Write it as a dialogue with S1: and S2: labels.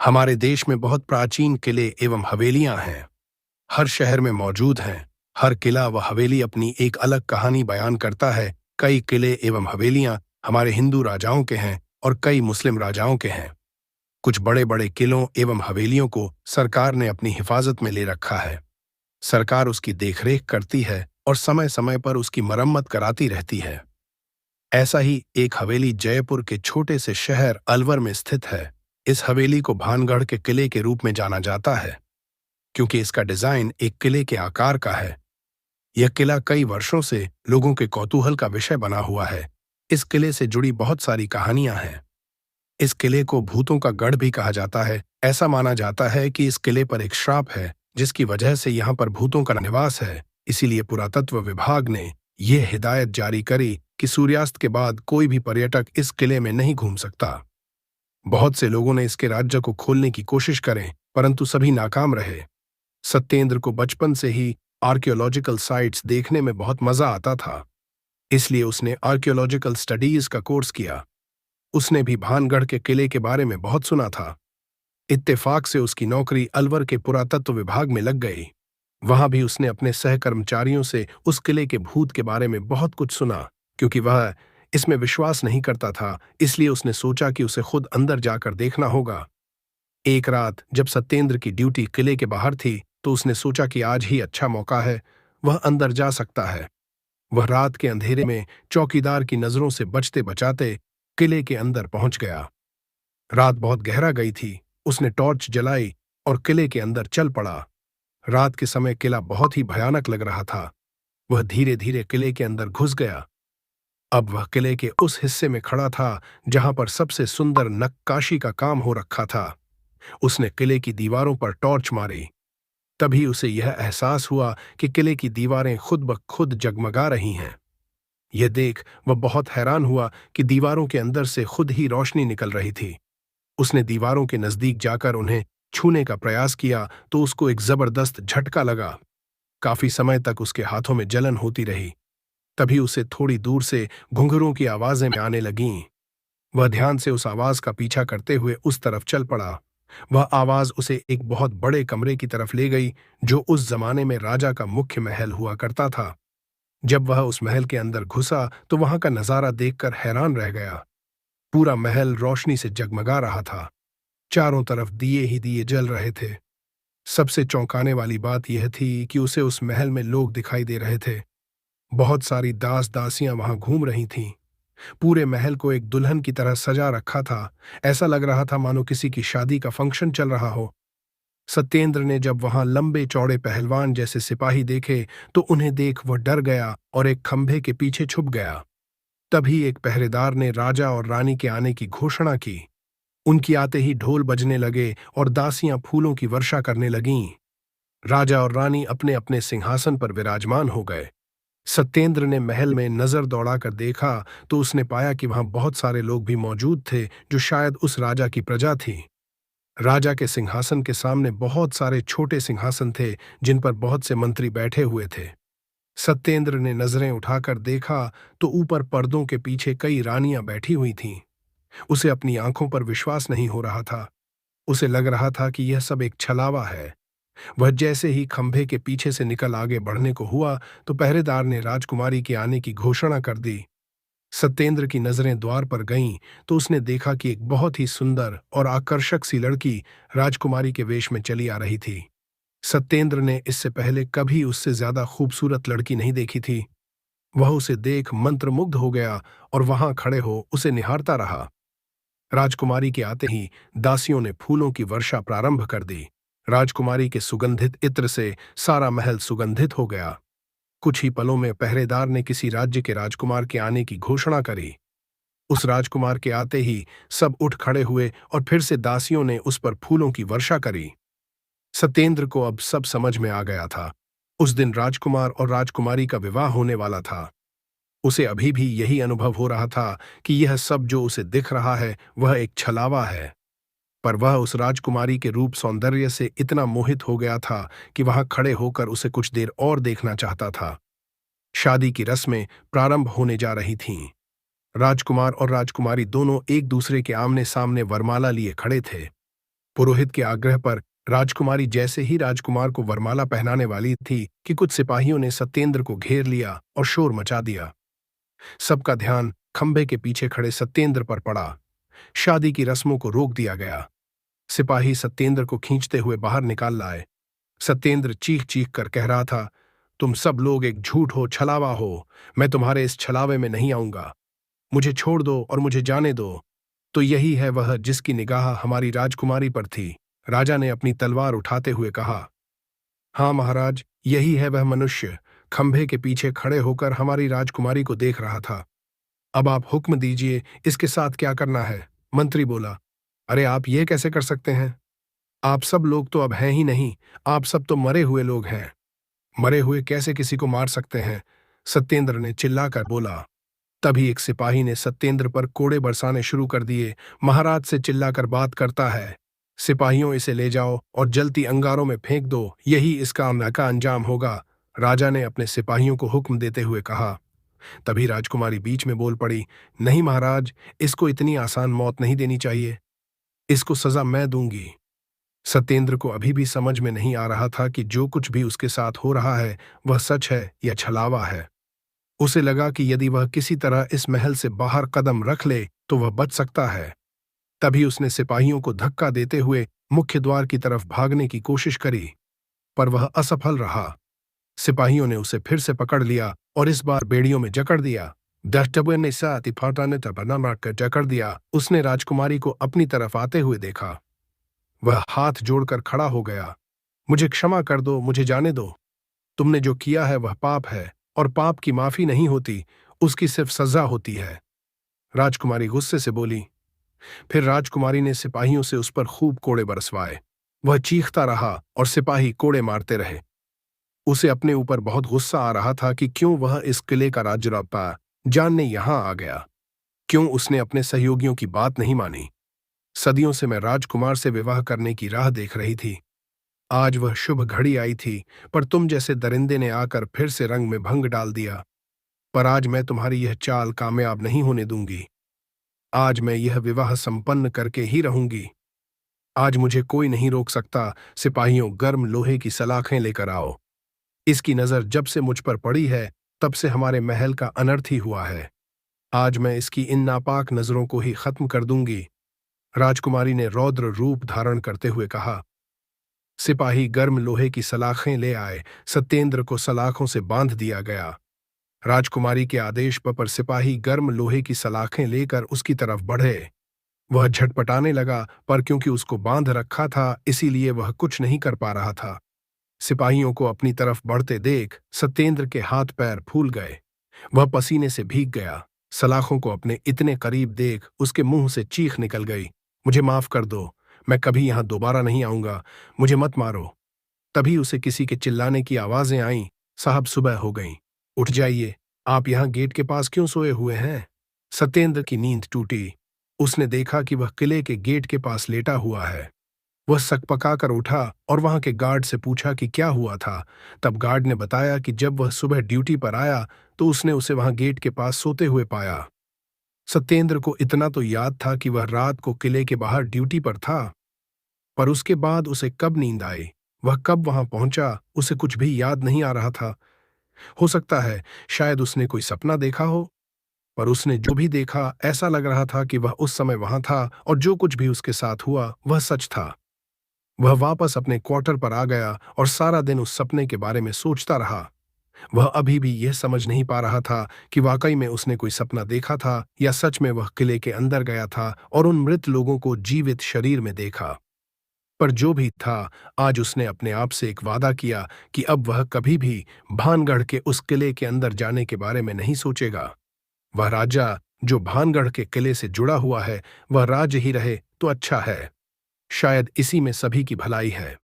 S1: हमारे देश में बहुत प्राचीन किले एवं हवेलियां हैं। हर शहर में मौजूद हैं। हर किला व हवेली अपनी एक अलग कहानी बयान करता है। कई किले एवं हवेलियां हमारे हिंदू राजाओं के हैं और कई मुस्लिम राजाओं के हैं। कुछ बड़े बड़े किलों एवं हवेलियों को सरकार ने अपनी हिफाजत में ले रखा है। सरकार उसकी देखरेख करती है और समय समय पर उसकी मरम्मत कराती रहती है। ऐसा ही एक हवेली जयपुर के छोटे से शहर अलवर में स्थित है। इस हवेली को भानगढ़ के किले के रूप में जाना जाता है, क्योंकि इसका डिजाइन एक किले के आकार का है। यह किला कई वर्षों से लोगों के कौतूहल का विषय बना हुआ है। इस किले से जुड़ी बहुत सारी कहानियां हैं। इस किले को भूतों का गढ़ भी कहा जाता है। ऐसा माना जाता है कि इस किले पर एक श्राप है, जिसकी वजह से यहाँ पर भूतों का निवास है। इसीलिए पुरातत्व विभाग ने यह हिदायत जारी करी कि सूर्यास्त के बाद कोई भी पर्यटक इस किले में नहीं घूम सकता। बहुत से लोगों ने इसके राज्य को खोलने की कोशिश करें, परंतु सभी नाकाम रहे। सत्येंद्र को बचपन से ही आर्कियोलॉजिकल साइट्स देखने में बहुत मजा आता था, इसलिए उसने आर्कियोलॉजिकल स्टडीज का कोर्स किया। उसने भी भानगढ़ के किले के बारे में बहुत सुना था। इत्तेफाक से उसकी नौकरी अलवर के पुरातत्व विभाग में लग गई। वहां भी उसने अपने सहकर्मचारियों से उस किले के भूत के बारे में बहुत कुछ सुना। क्योंकि वह इसमें विश्वास नहीं करता था, इसलिए उसने सोचा कि उसे खुद अंदर जाकर देखना होगा। एक रात जब सत्येंद्र की ड्यूटी किले के बाहर थी, तो उसने सोचा कि आज ही अच्छा मौका है, वह अंदर जा सकता है। वह रात के अंधेरे में चौकीदार की नजरों से बचते बचाते किले के अंदर पहुंच गया। रात बहुत गहरा गई थी। उसने टॉर्च जलाई और किले के अंदर चल पड़ा। रात के समय किला बहुत ही भयानक लग रहा था। वह धीरे धीरे किले के अंदर घुस गया। अब वह किले के उस हिस्से में खड़ा था जहां पर सबसे सुंदर नक्काशी का काम हो रखा था। उसने किले की दीवारों पर टॉर्च मारी। तभी उसे यह एहसास हुआ कि किले की दीवारें खुद ब खुद जगमगा रही हैं। यह देख वह बहुत हैरान हुआ कि दीवारों के अंदर से खुद ही रोशनी निकल रही थी। उसने दीवारों के नजदीक जाकर उन्हें छूने का प्रयास किया तो उसको एक जबरदस्त झटका लगा। काफी समय तक उसके हाथों में जलन होती रही। तभी उसे थोड़ी दूर से घुंघरूओं की आवाजें आने लगीं। वह ध्यान से उस आवाज का पीछा करते हुए उस तरफ चल पड़ा। वह आवाज उसे एक बहुत बड़े कमरे की तरफ ले गई, जो उस जमाने में राजा का मुख्य महल हुआ करता था। जब वह उस महल के अंदर घुसा तो वहां का नजारा देखकर हैरान रह गया। पूरा महल रोशनी से जगमगा रहा था। चारों तरफ दिए ही दिए जल रहे थे। सबसे चौंकाने वाली बात यह थी कि उसे उस महल में लोग दिखाई दे रहे थे। बहुत सारी दास दासियां वहां घूम रही थीं। पूरे महल को एक दुल्हन की तरह सजा रखा था। ऐसा लग रहा था मानो किसी की शादी का फंक्शन चल रहा हो। सत्येंद्र ने जब वहां लंबे चौड़े पहलवान जैसे सिपाही देखे तो उन्हें देख वह डर गया और एक खंभे के पीछे छुप गया। तभी एक पहरेदार ने राजा और रानी के आने की घोषणा की। उनकी आते ही ढोल बजने लगे और दासियां फूलों की वर्षा करने लगीं। राजा और रानी अपने अपने सिंहासन पर विराजमान हो गए। सत्येंद्र ने महल में नजर दौड़ाकर देखा तो उसने पाया कि वहां बहुत सारे लोग भी मौजूद थे, जो शायद उस राजा की प्रजा थी। राजा के सिंहासन के सामने बहुत सारे छोटे सिंहासन थे, जिन पर बहुत से मंत्री बैठे हुए थे। सत्येंद्र ने नजरें उठाकर देखा तो ऊपर पर्दों के पीछे कई रानियां बैठी हुई थीं। उसे अपनी आंखों पर विश्वास नहीं हो रहा था। उसे लग रहा था कि यह सब एक छलावा है। वह जैसे ही खंभे के पीछे से निकल आगे बढ़ने को हुआ तो पहरेदार ने राजकुमारी के आने की घोषणा कर दी। सत्येंद्र की नजरें द्वार पर गईं तो उसने देखा कि एक बहुत ही सुंदर और आकर्षक सी लड़की राजकुमारी के वेश में चली आ रही थी। सत्येंद्र ने इससे पहले कभी उससे ज्यादा खूबसूरत लड़की नहीं देखी थी। वह उसे देख मंत्रमुग्ध हो गया और वहां खड़े हो उसे निहारता रहा। राजकुमारी के आते ही दासियों ने फूलों की वर्षा प्रारंभ कर दी। राजकुमारी के सुगंधित इत्र से सारा महल सुगंधित हो गया। कुछ ही पलों में पहरेदार ने किसी राज्य के राजकुमार के आने की घोषणा करी। उस राजकुमार के आते ही सब उठ खड़े हुए और फिर से दासियों ने उस पर फूलों की वर्षा करी। सत्येंद्र को अब सब समझ में आ गया था। उस दिन राजकुमार और राजकुमारी का विवाह होने वाला था। उसे अभी भी यही अनुभव हो रहा था कि यह सब जो उसे दिख रहा है वह एक छलावा है। पर वह उस राजकुमारी के रूप सौंदर्य से इतना मोहित हो गया था कि वहां खड़े होकर उसे कुछ देर और देखना चाहता था। शादी की रस्में प्रारंभ होने जा रही थीं। राजकुमार और राजकुमारी दोनों एक दूसरे के आमने सामने वरमाला लिए खड़े थे। पुरोहित के आग्रह पर राजकुमारी जैसे ही राजकुमार को वरमाला पहनाने वाली थी कि कुछ सिपाहियों ने सत्येंद्र को घेर लिया और शोर मचा दिया। सबका ध्यान खंभे के पीछे खड़े सत्येंद्र पर पड़ा। शादी की रस्मों को रोक दिया गया। सिपाही सत्येंद्र को खींचते हुए बाहर निकाल लाए। सत्येंद्र चीख चीख कर कह रहा था, तुम सब लोग एक झूठ हो, छलावा हो। मैं तुम्हारे इस छलावे में नहीं आऊंगा। मुझे छोड़ दो और मुझे जाने दो। तो यही है वह जिसकी निगाह हमारी राजकुमारी पर थी। राजा ने अपनी तलवार उठाते हुए कहा, हाँ महाराज, यही है वह मनुष्य। खंभे के पीछे खड़े होकर हमारी राजकुमारी को देख रहा था। अब आप हुक्म दीजिए, इसके साथ क्या करना है। मंत्री बोला, अरे आप ये कैसे कर सकते हैं? आप सब लोग तो अब हैं ही नहीं। आप सब तो मरे हुए लोग हैं। मरे हुए कैसे किसी को मार सकते हैं? सत्येंद्र ने चिल्लाकर बोला। तभी एक सिपाही ने सत्येंद्र पर कोड़े बरसाने शुरू कर दिए। महाराज से चिल्लाकर बात करता है। सिपाहियों, इसे ले जाओ और जलती अंगारों में फेंक दो। यही इसका का अंजाम होगा। राजा ने अपने सिपाहियों को हुक्म देते हुए कहा। तभी राजकुमारी बीच में बोल पड़ी, नहीं महाराज, इसको इतनी आसान मौत नहीं देनी चाहिए। इसको सजा मैं दूंगी। सत्येंद्र को अभी भी समझ में नहीं आ रहा था कि जो कुछ भी उसके साथ हो रहा है वह सच है या छलावा है। उसे लगा कि यदि वह किसी तरह इस महल से बाहर कदम रख ले तो वह बच सकता है। तभी उसने सिपाहियों को धक्का देते हुए मुख्य द्वार की तरफ भागने की कोशिश करी, पर वह असफल रहा। सिपाहियों ने उसे फिर से पकड़ लिया और इस बार बेड़ियों में जकड़ दिया। डस्टबिन ने साथ इफाटा ने तबना मारकर जकड़ दिया। उसने राजकुमारी को अपनी तरफ आते हुए देखा। वह हाथ जोड़कर खड़ा हो गया। मुझे क्षमा कर दो, मुझे जाने दो। तुमने जो किया है वह पाप है और पाप की माफी नहीं होती, उसकी सिर्फ सजा होती है। राजकुमारी गुस्से से बोली। फिर राजकुमारी ने सिपाहियों से उस पर खूब कोड़े बरसवाए। वह चीखता रहा और सिपाही कोड़े मारते रहे। उसे अपने ऊपर बहुत गुस्सा आ रहा था कि क्यों वह इस किले का राजरप्पा जानने यहां आ गया। क्यों उसने अपने सहयोगियों की बात नहीं मानी। सदियों से मैं राजकुमार से विवाह करने की राह देख रही थी। आज वह शुभ घड़ी आई थी, पर तुम जैसे दरिंदे ने आकर फिर से रंग में भंग डाल दिया। पर आज मैं तुम्हारी यह चाल कामयाब नहीं होने दूंगी। आज मैं यह विवाह संपन्न करके ही रहूंगी। आज मुझे कोई नहीं रोक सकता। सिपाहियों, गर्म लोहे की सलाखें लेकर आओ। इसकी नजर जब से मुझ पर पड़ी है तब से हमारे महल का अनर्थ ही हुआ है। आज मैं इसकी इन नापाक नजरों को ही खत्म कर दूंगी। राजकुमारी ने रौद्र रूप धारण करते हुए कहा। सिपाही गर्म लोहे की सलाखें ले आए। सत्येंद्र को सलाखों से बांध दिया गया। राजकुमारी के आदेश पर सिपाही गर्म लोहे की सलाखें लेकर उसकी तरफ बढ़े। वह झटपटाने लगा, पर क्योंकि उसको बांध रखा था इसीलिए वह कुछ नहीं कर पा रहा था। सिपाहियों को अपनी तरफ बढ़ते देख सत्येंद्र के हाथ पैर फूल गए। वह पसीने से भीग गया। सलाखों को अपने इतने करीब देख उसके मुंह से चीख निकल गई। मुझे माफ कर दो, मैं कभी यहां दोबारा नहीं आऊंगा। मुझे मत मारो। तभी उसे किसी के चिल्लाने की आवाजें आईं। साहब, सुबह हो गई, उठ जाइए। आप यहां गेट के पास क्यों सोए हुए हैं? सत्येंद्र की नींद टूटी। उसने देखा कि वह किले के गेट के पास लेटा हुआ है। वह सकपका कर उठा और वहां के गार्ड से पूछा कि क्या हुआ था। तब गार्ड ने बताया कि जब वह सुबह ड्यूटी पर आया तो उसने उसे वहां गेट के पास सोते हुए पाया। सत्येंद्र को इतना तो याद था कि वह रात को किले के बाहर ड्यूटी पर था, पर उसके बाद उसे कब नींद आई, वह कब वहां पहुंचा, उसे कुछ भी याद नहीं आ रहा था। हो सकता है शायद उसने कोई सपना देखा हो, पर उसने जो भी देखा ऐसा लग रहा था कि वह उस समय वहां था और जो कुछ भी उसके साथ हुआ वह सच था। वह वापस अपने क्वार्टर पर आ गया और सारा दिन उस सपने के बारे में सोचता रहा। वह अभी भी यह समझ नहीं पा रहा था कि वाकई में उसने कोई सपना देखा था या सच में वह किले के अंदर गया था और उन मृत लोगों को जीवित शरीर में देखा। पर जो भी था, आज उसने अपने आप से एक वादा किया कि अब वह कभी भी भानगढ़ के उस किले के अंदर जाने के बारे में नहीं सोचेगा। वह राजा जो भानगढ़ के किले से जुड़ा हुआ है, वह राज ही रहे तो अच्छा है। शायद इसी में सभी की भलाई है।